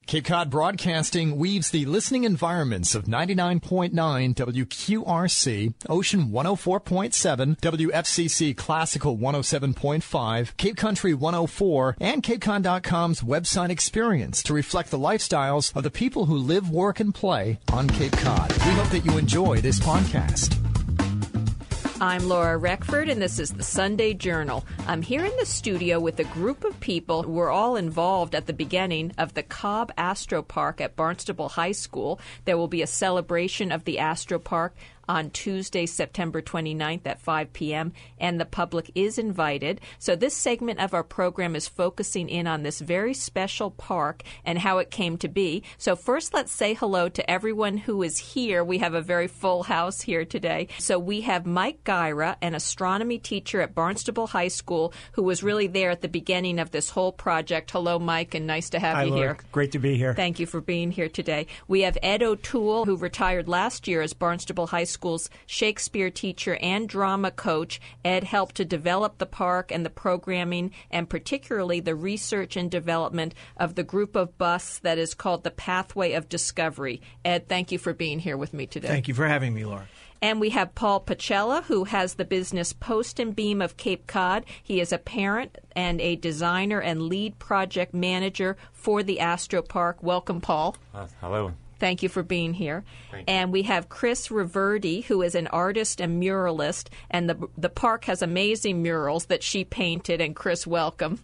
Cape Cod Broadcasting weaves the listening environments of 99.9 WQRC, Ocean 104.7, WFCC Classical 107.5, Cape Country 104, and CapeCon.com's website experience to reflect the lifestyles of the people who live, work, and play on Cape Cod. We hope that you enjoy this podcast. I'm Laura Reckford, and this is the Sunday Journal. I'm here in the studio with a group of people who were all involved at the beginning of the Cobb Astro Park at Barnstable High School. There will be a celebration of the Astro Park on Tuesday, September 29th at 5 p.m., and the public is invited. So this segment of our program is focusing in on this very special park and how it came to be. So first, let's say hello to everyone who is here. We have a very full house here today. So we have Mike Gyra, an astronomy teacher at Barnstable High School, who was really there at the beginning of this whole project. Hello, Mike, and nice to have you Laura. here. Great to be here. Thank you for being here today. We have Ed O'Toole, who retired last year as Barnstable High School's Shakespeare teacher and drama coach. Ed helped to develop the park and the programming, and particularly the research and development of the group of bus that is called the Pathway of Discovery. Ed, thank you for being here with me today. Thank you for having me, Laura. And we have Paul Pacella, who has the business Post and Beam of Cape Cod. He is a parent and a designer and lead project manager for the Astro Park. Welcome, Paul. Hello. Thank you for being here. Thank you. And we have Cris Reverdy, who is an artist and muralist, and the park has amazing murals that she painted. And Cris, welcome.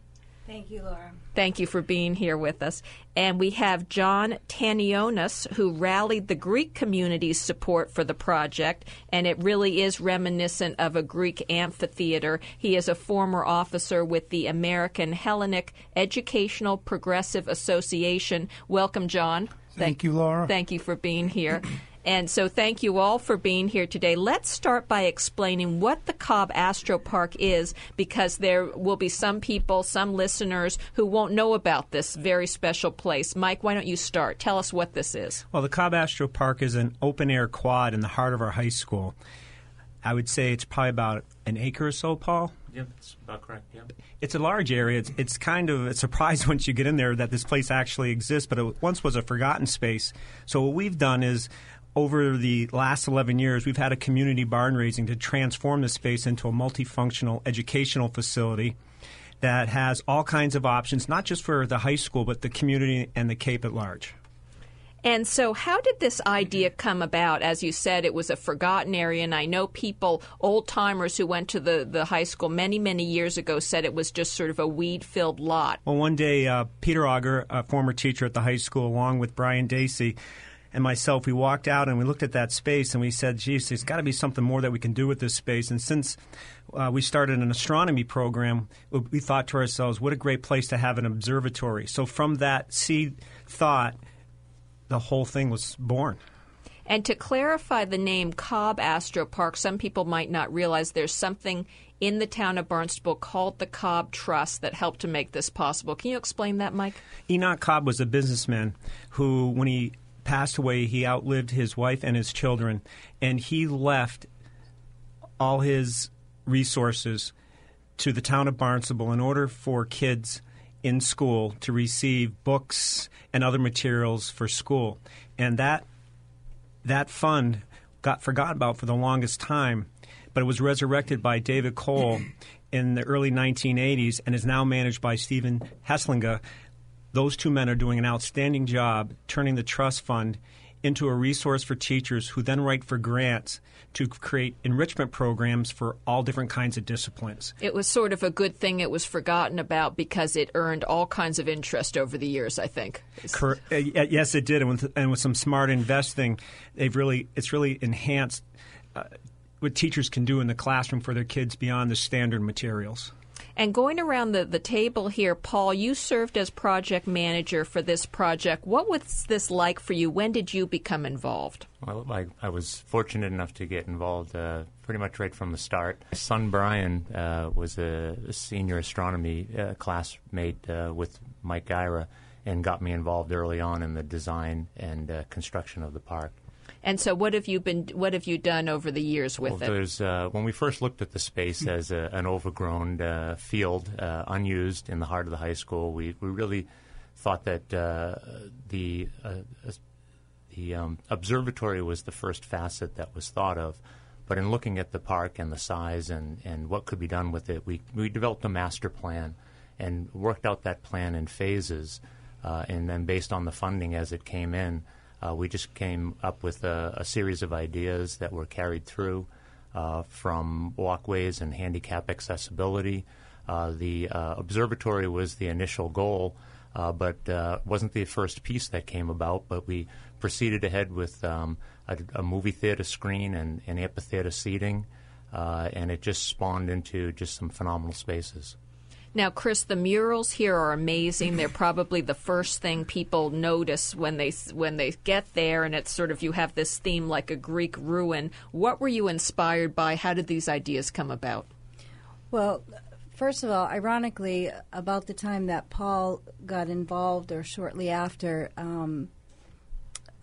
Thank you, Laura. Thank you for being here with us. And we have John Tanionas, who rallied the Greek community's support for the project, and it really is reminiscent of a Greek amphitheater. He is a former officer with the American Hellenic Educational Progressive Association. Welcome, John. Thank you, Laura. Thank you for being here. And so thank you all for being here today. Let's start by explaining what the Cobb Astro Park is, because there will be some people, some listeners, who won't know about this very special place. Mike, why don't you start? Tell us what this is. Well, the Cobb Astro Park is an open-air quad in the heart of our high school. I would say it's probably about an acre or so, Paul. Yep, that's about correct. Yep. It's a large area. It's kind of a surprise once you get in there that this place actually exists, but it once was a forgotten space. So what we've done is, over the last 11 years, we've had a community barn raising to transform the space into a multifunctional educational facility that has all kinds of options, not just for the high school, but the community and the Cape at large. And so how did this idea come about? As you said, it was a forgotten area, and I know people, old-timers who went to the high school many, many years ago, said it was just sort of a weed-filled lot. Well, one day, Peter Auger, a former teacher at the high school, along with Brian Dacey and myself, we walked out and we looked at that space and we said, geez, there's got to be something more that we can do with this space. And since we started an astronomy program, we thought to ourselves, what a great place to have an observatory. So from that seed thought, the whole thing was born. And to clarify the name Cobb Astro Park, some people might not realize there's something in the town of Barnstable called the Cobb Trust that helped to make this possible. Can you explain that, Mike? Enoch Cobb was a businessman who, when he passed away, he outlived his wife and his children, and he left all his resources to the town of Barnstable in order for kids in school to receive books and other materials for school. And that fund got forgotten about for the longest time, but it was resurrected by David Cole in the early 1980s and is now managed by Stephen Hesslinger. Those two men are doing an outstanding job turning the trust fund into a resource for teachers who then write for grants to create enrichment programs for all different kinds of disciplines. It was sort of a good thing it was forgotten about because it earned all kinds of interest over the years, I think. Yes, it did. And with some smart investing, it's really enhanced what teachers can do in the classroom for their kids beyond the standard materials. And going around the table here, Paul, you served as project manager for this project. What was this like for you? When did you become involved? Well, I was fortunate enough to get involved pretty much right from the start. My son Brian was a senior astronomy classmate with Mike Gyra and got me involved early on in the design and construction of the park. And so what have you done over the years with it? There's when we first looked at the space as an overgrown field, unused in the heart of the high school, we really thought that the observatory was the first facet that was thought of. But in looking at the park and the size and what could be done with it, we developed a master plan and worked out that plan in phases. And then based on the funding as it came in, we just came up with a series of ideas that were carried through from walkways and handicap accessibility. The observatory was the initial goal, but wasn't the first piece that came about. But we proceeded ahead with a movie theater screen and amphitheater seating, and it just spawned into just some phenomenal spaces. Now, Cris, the murals here are amazing. They're probably the first thing people notice when they get there, and it's sort of, you have this theme like a Greek ruin. What were you inspired by? How did these ideas come about? Well, first of all, ironically, about the time that Paul got involved, or shortly after,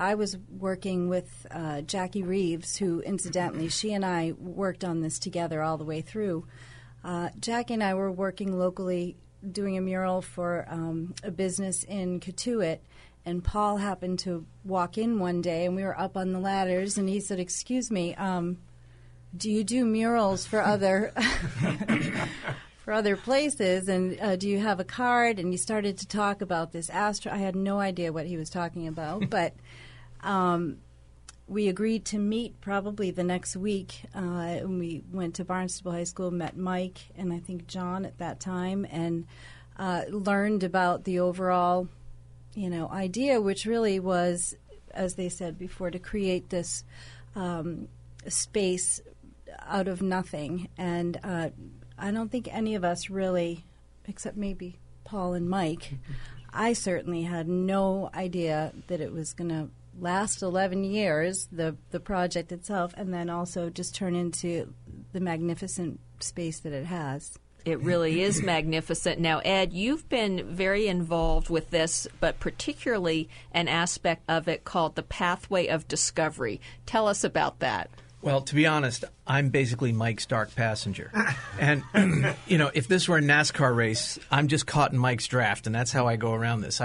I was working with Jackie Reeves, who, incidentally, she and I worked on this together all the way through. Jackie and I were working locally doing a mural for a business in Cotuit, and Paul happened to walk in one day, and we were up on the ladders, and he said, "Excuse me, do you do murals for other for other places, and do you have a card?" And he started to talk about this I had no idea what he was talking about, but we agreed to meet probably the next week, and we went to Barnstable High School, met Mike and I think John at that time, and learned about the overall, idea, which really was, as they said before, to create this space out of nothing. And I don't think any of us really, except maybe Paul and Mike, I certainly had no idea that it was going to last 11 years, the project itself, and then also just turn into the magnificent space that it has. It really is magnificent. Now, Ed, you've been very involved with this, but particularly an aspect of it called the Pathway of Discovery. Tell us about that. Well, to be honest, I'm basically Mike's dark passenger. And, if this were a NASCAR race, I'm just caught in Mike's draft, and that's how I go around this.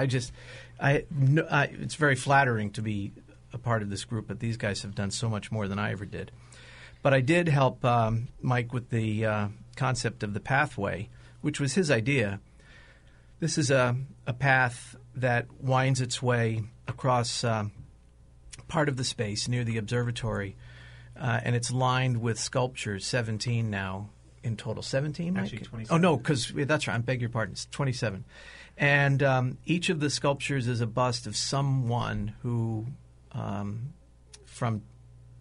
It's very flattering to be a part of this group, but these guys have done so much more than I ever did. But I did help Mike with the concept of the pathway, which was his idea. This is a path that winds its way across part of the space near the observatory, and it's lined with sculptures, 17 now in total. 17, Mike? Actually, 27. Oh, no, because that's right. I beg your pardon. It's 27. And each of the sculptures is a bust of someone who, from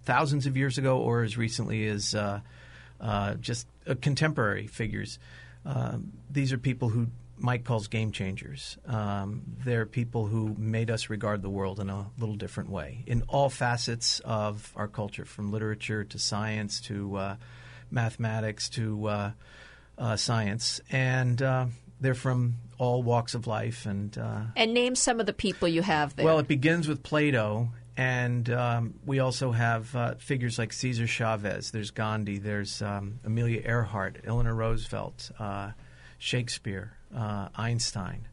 thousands of years ago or as recently as just contemporary figures. These are people who Mike calls game changers. They're people who made us regard the world in a little different way in all facets of our culture, from literature to science to mathematics to science. And they're from all walks of life. And name some of the people you have there. Well, it begins with Plato, and we also have figures like Cesar Chavez. There's Gandhi. There's Amelia Earhart, Eleanor Roosevelt, Shakespeare, Einstein,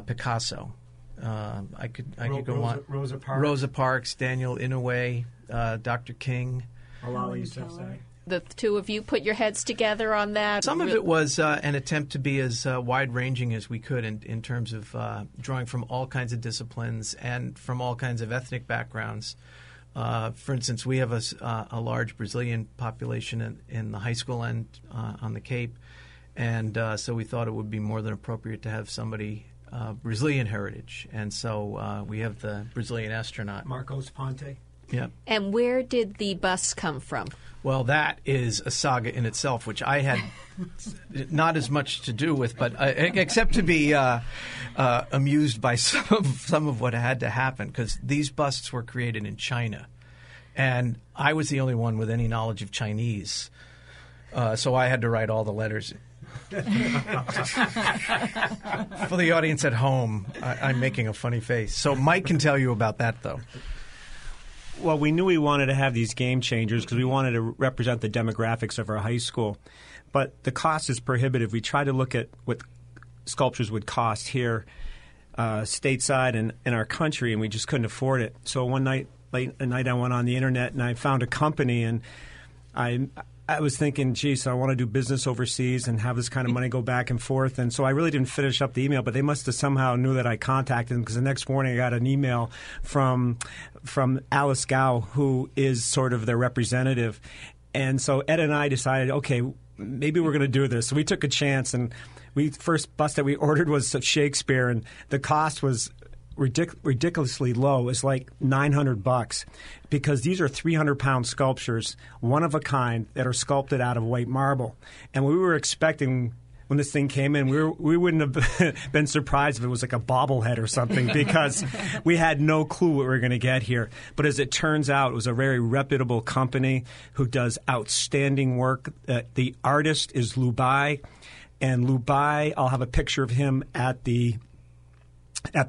Picasso. I could go on. Rosa Parks. Rosa Parks, Daniel Inouye, Dr. King. Malala Yousafzai. The two of you put your heads together on that? Some of it was an attempt to be as wide-ranging as we could in terms of drawing from all kinds of disciplines and from all kinds of ethnic backgrounds. For instance, we have a large Brazilian population in the high school and on the Cape, and so we thought it would be more than appropriate to have somebody Brazilian heritage. And so we have the Brazilian astronaut. Marcos Ponte. Yeah. And where did the bus come from? Well, that is a saga in itself, which I had not as much to do with, but except to be amused by some of what had to happen, because these busts were created in China, and I was the only one with any knowledge of Chinese, so I had to write all the letters. For the audience at home, I'm making a funny face. So Mike can tell you about that, though. Well, we knew we wanted to have these game changers because we wanted to represent the demographics of our high school. But the cost is prohibitive. We tried to look at what sculptures would cost here. stateside in our country, and we just couldn't afford it. So one night, late at night, I went on the internet and I found a company, and I was thinking, geez, I want to do business overseas and have this kind of money go back and forth. And so I really didn't finish up the email, but they must have somehow knew that I contacted them, because the next morning I got an email from Alice Gow, who is sort of their representative. And so Ed and I decided, okay, maybe we're going to do this. So we took a chance, and we first bus that we ordered was Shakespeare, and the cost was ridiculously low. It was like $900, because these are 300-pound sculptures, one of a kind, that are sculpted out of white marble. And we were expecting, when this thing came in, we wouldn't have been surprised if it was like a bobblehead or something, because we had no clue what we were going to get here. But as it turns out, it was a very reputable company who does outstanding work. The artist is Lubai, and Lubai, I'll have a picture of him at the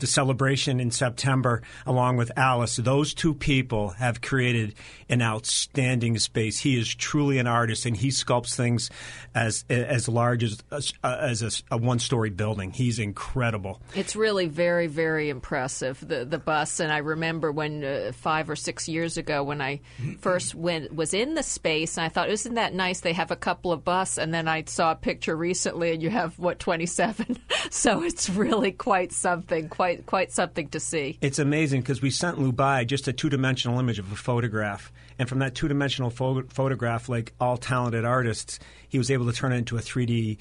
celebration in September, along with Alice. Those two people have created an outstanding space. He is truly an artist, and he sculpts things as large as a one-story building. He's incredible. It's really very, very impressive, the bus. And I remember when 5 or 6 years ago, when I first was in the space, and I thought, isn't that nice? They have a couple of buses, and then I saw a picture recently, and you have 27. So it's really quite something. Quite something to see. It's amazing, because we sent Lubai just a two-dimensional image of a photograph. And from that two-dimensional photograph, like all talented artists, he was able to turn it into a 3D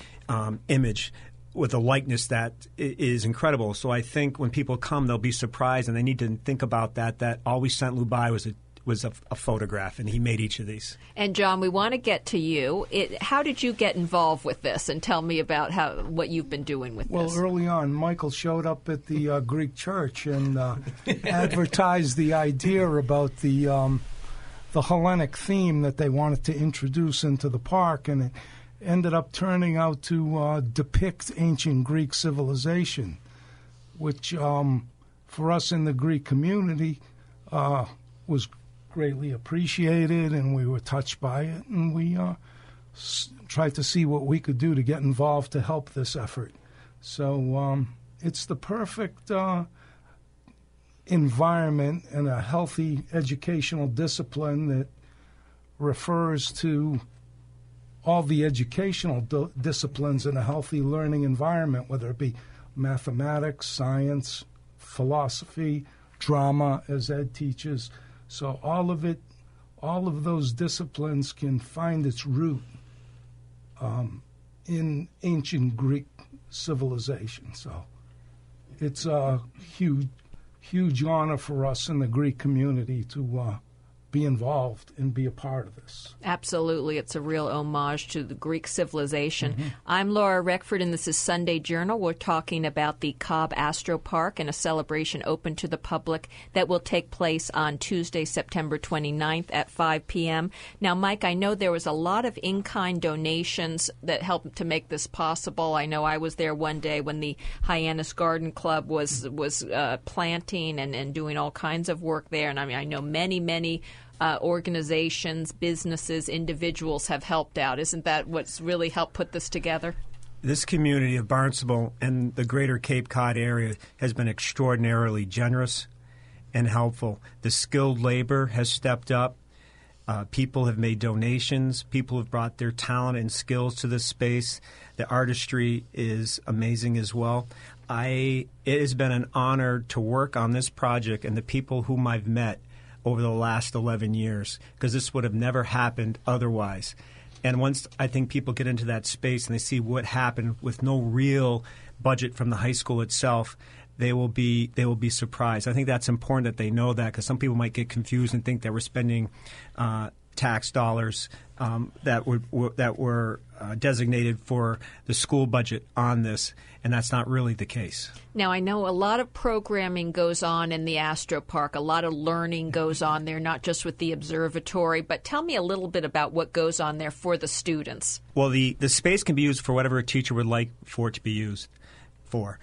image with a likeness that is incredible. So I think when people come, they'll be surprised, and they need to think about that all we sent Lubai was a photograph, and he made each of these. And John, we want to get to you. How did you get involved with this? And tell me about what you've been doing with this. Well, early on, Michael showed up at the Greek church and advertised the idea about the Hellenic theme that they wanted to introduce into the park, and it ended up turning out to depict ancient Greek civilization, which for us in the Greek community was greatly appreciated, and we were touched by it, and we tried to see what we could do to get involved to help this effort. So it's the perfect environment and a healthy educational discipline that refers to all the educational disciplines in a healthy learning environment, whether it be mathematics, science, philosophy, drama, as Ed teaches. So all of those disciplines can find its root in ancient Greek civilization. So it's a huge honor for us in the Greek community to be involved and be a part of this. Absolutely. It's a real homage to the Greek civilization. Mm-hmm. I'm Laura Reckford, and this is Sunday Journal. We're talking about the Cobb Astro Park and a celebration open to the public that will take place on Tuesday, September 29th at 5 p.m. Now, Mike, I know there was a lot of in-kind donations that helped to make this possible. I know I was there one day when the Hyannis Garden Club was planting and doing all kinds of work there. And I know many organizations, businesses, individuals have helped out. Isn't that what's really helped put this together? This community of Barnstable and the greater Cape Cod area has been extraordinarily generous and helpful. The skilled labor has stepped up. People have made donations. People have brought their talent and skills to this space. The artistry is amazing as well. It has been an honor to work on this project and the people whom I've met over the last 11 years, because this would have never happened otherwise. And once I think people get into that space and they see what happened with no real budget from the high school itself, they will be surprised. I think that's important that they know that, because some people might get confused and think that we're spending tax dollars that were designated for the school budget on this, and that's not really the case. Now, I know a lot of programming goes on in the Astro Park. A lot of learning goes on there, not just with the observatory, but tell me a little bit about what goes on there for the students. Well, the space can be used for whatever a teacher would like for it to be used for.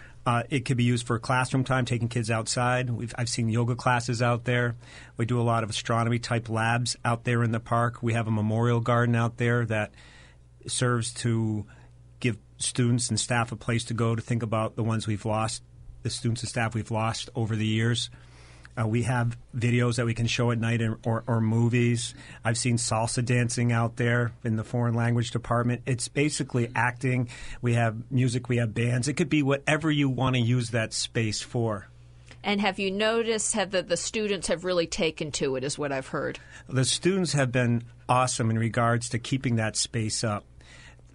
It could be used for classroom time, taking kids outside. I've seen yoga classes out there. We do a lot of astronomy-type labs out there in the park. We have a memorial garden out there that serves to give students and staff a place to go to think about the ones we've lost the students and staff we've lost over the years. We have videos that we can show at night or movies. I've seen salsa dancing out there in the foreign language department. It's basically acting. We have music. We have bands. It could be whatever you want to use that space for. And have you noticed that the students have really taken to it, is what I've heard? The students have been awesome in regards to keeping that space up.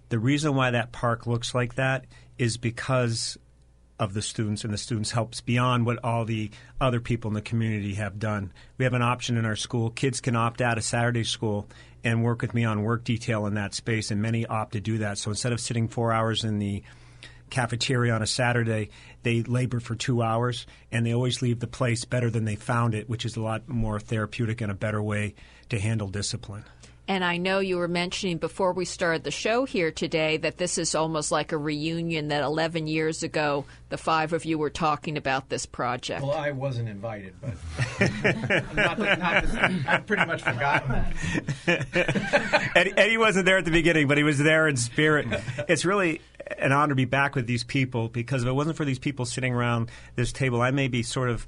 The reason why that park looks like that is because of the students, and the students helps beyond what all the other people in the community have done. We have an option in our school. Kids can opt out of Saturday school and work with me on work detail in that space, and many opt to do that. So instead of sitting 4 hours in the cafeteria on a Saturday, they labor for 2 hours, and they always leave the place better than they found it, which is a lot more therapeutic and a better way to handle discipline. And I know you were mentioning before we started the show here today that this is almost like a reunion, that 11 years ago the five of you were talking about this project. Well, I wasn't invited, but I've pretty much forgotten that. Eddie wasn't there at the beginning, but he was there in spirit. It's really an honor to be back with these people, because if it wasn't for these people sitting around this table, I may be sort of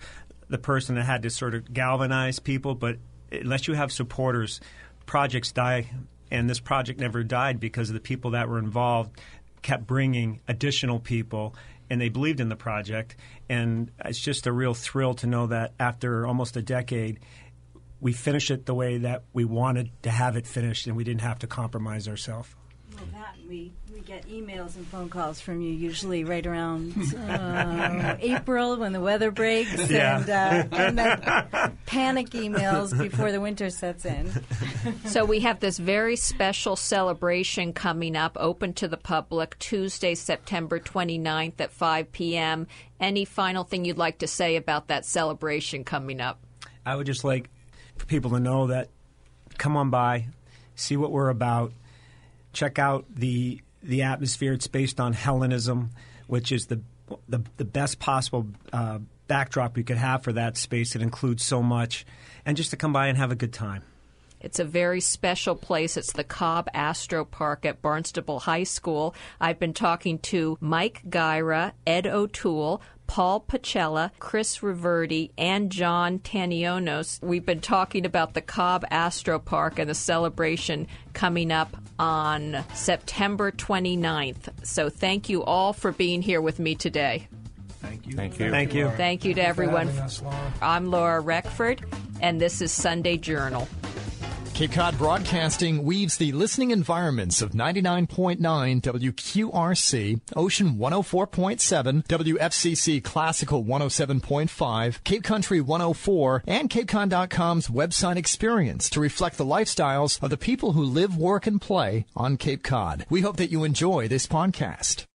the person that had to sort of galvanize people, but unless you have supporters, projects die, and this project never died because of the people that were involved kept bringing additional people, and they believed in the project. And it's just a real thrill to know that after almost a decade, we finished it the way that we wanted to have it finished, and we didn't have to compromise ourselves. Well, that we get emails and phone calls from you usually right around April when the weather breaks, Yeah. and then panic emails before the winter sets in. So we have this very special celebration coming up, open to the public, Tuesday, September 29th at 5 p.m. Any final thing you'd like to say about that celebration coming up? I would just like for people to know that come on by, see what we're about. Check out the atmosphere. It's based on Hellenism, which is the best possible backdrop you could have for that space. It includes so much. And just to come by and have a good time. It's a very special place. It's the Cobb Astro Park at Barnstable High School. I've been talking to Mike Gyra, Ed O'Toole, Paul Pacella, Cris Reverdy, and John Tanionas. We've been talking about the Cobb Astro Park and the celebration coming up on September 29th. So thank you all for being here with me today. Thank you. Thank you. Thank you. Thank you to everyone. Us, Laura. I'm Laura Reckford, and this is Sunday Journal. Cape Cod Broadcasting weaves the listening environments of 99.9 WQRC, Ocean 104.7, WFCC Classical 107.5, Cape Country 104, and CapeCon.com's website experience to reflect the lifestyles of the people who live, work, and play on Cape Cod. We hope that you enjoy this podcast.